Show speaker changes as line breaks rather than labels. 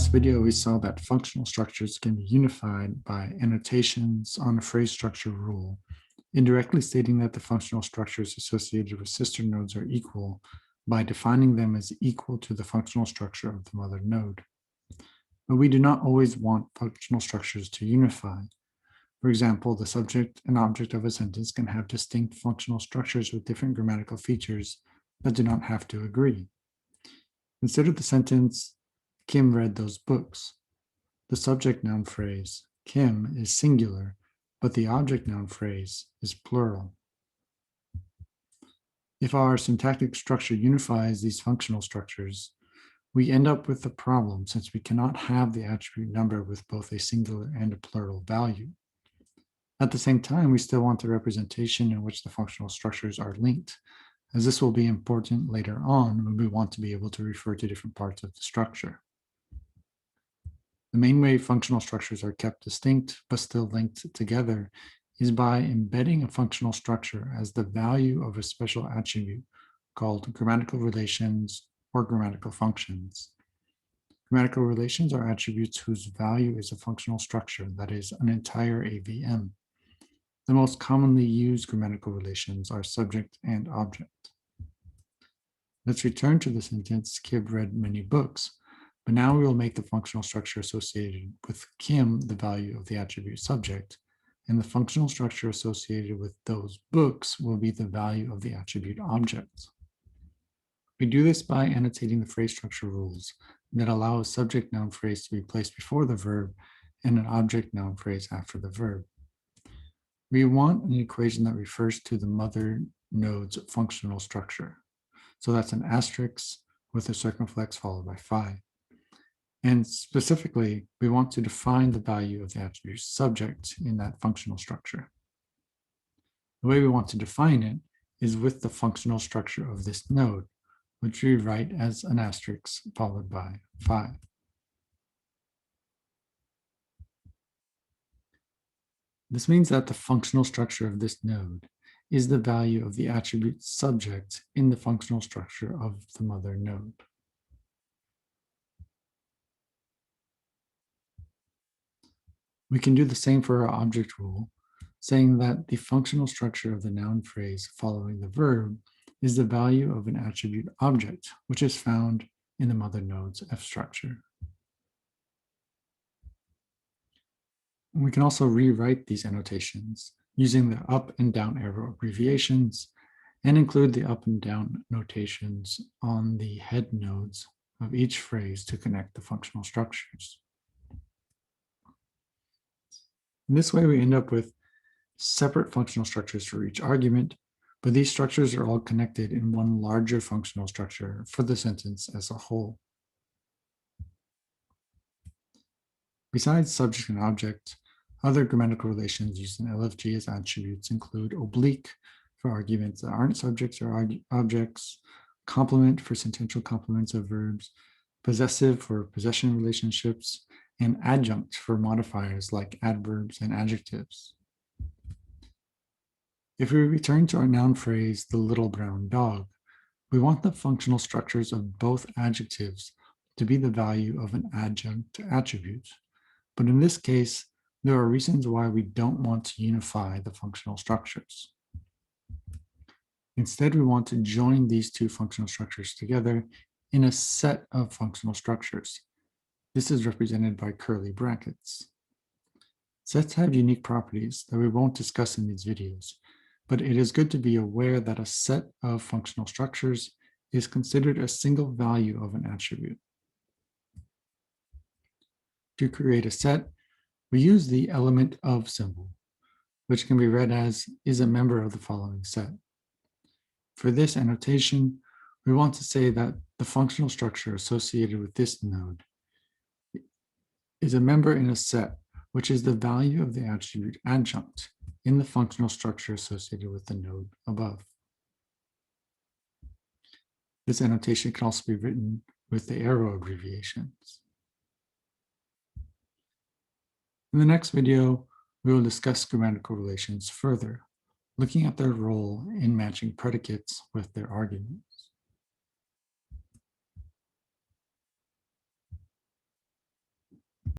last video, we saw that functional structures can be unified by annotations on a phrase structure rule, indirectly stating that the functional structures associated with sister nodes are equal by defining them as equal to the functional structure of the mother node. But we do not always want functional structures to unify. For example, the subject and object of a sentence can have distinct functional structures with different grammatical features that do not have to agree. Consider the sentence, Kim read those books. The subject noun phrase, Kim, is singular, but the object noun phrase is plural. If our syntactic structure unifies these functional structures, we end up with a problem since we cannot have the attribute number with both a singular and a plural value. At the same time, we still want a representation in which the functional structures are linked, as this will be important later on when we want to be able to refer to different parts of the structure. The main way functional structures are kept distinct but still linked together is by embedding a functional structure as the value of a special attribute called grammatical relations or grammatical functions. Grammatical relations are attributes whose value is a functional structure, that is, an entire AVM. The most commonly used grammatical relations are subject and object. Let's return to the sentence, Kim read many books, but now we will make the functional structure associated with Kim the value of the attribute subject, and the functional structure associated with those books will be the value of the attribute object. We do this by annotating the phrase structure rules that allow a subject noun phrase to be placed before the verb and an object noun phrase after the verb. We want an equation that refers to the mother node's functional structure. So that's an asterisk with a circumflex followed by phi. And specifically, we want to define the value of the attribute subject in that functional structure. The way we want to define it is with the functional structure of this node, which we write as an asterisk followed by phi. This means that the functional structure of this node is the value of the attribute subject in the functional structure of the mother node. We can do the same for our object rule, saying that the functional structure of the noun phrase following the verb is the value of an attribute object, which is found in the mother node's F structure. And we can also rewrite these annotations using the up and down arrow abbreviations and include the up and down notations on the head nodes of each phrase to connect the functional structures. In this way, we end up with separate functional structures for each argument, but these structures are all connected in one larger functional structure for the sentence as a whole. Besides subject and object, other grammatical relations used in LFG as attributes include oblique for arguments that aren't subjects or objects, complement for sentential complements of verbs, possessive for possession relationships, and adjunct for modifiers like adverbs and adjectives. If we return to our noun phrase, the little brown dog, we want the functional structures of both adjectives to be the value of an adjunct attribute. But in this case, there are reasons why we don't want to unify the functional structures. Instead, we want to join these two functional structures together in a set of functional structures. This is represented by curly brackets. Sets have unique properties that we won't discuss in these videos, but it is good to be aware that a set of functional structures is considered a single value of an attribute. To create a set, we use the element of symbol, which can be read as is a member of the following set. For this annotation, we want to say that the functional structure associated with this node is a member in a set, which is the value of the attribute adjunct in the functional structure associated with the node above. This annotation can also be written with the arrow abbreviations. In the next video, we will discuss grammatical relations further, looking at their role in matching predicates with their argument.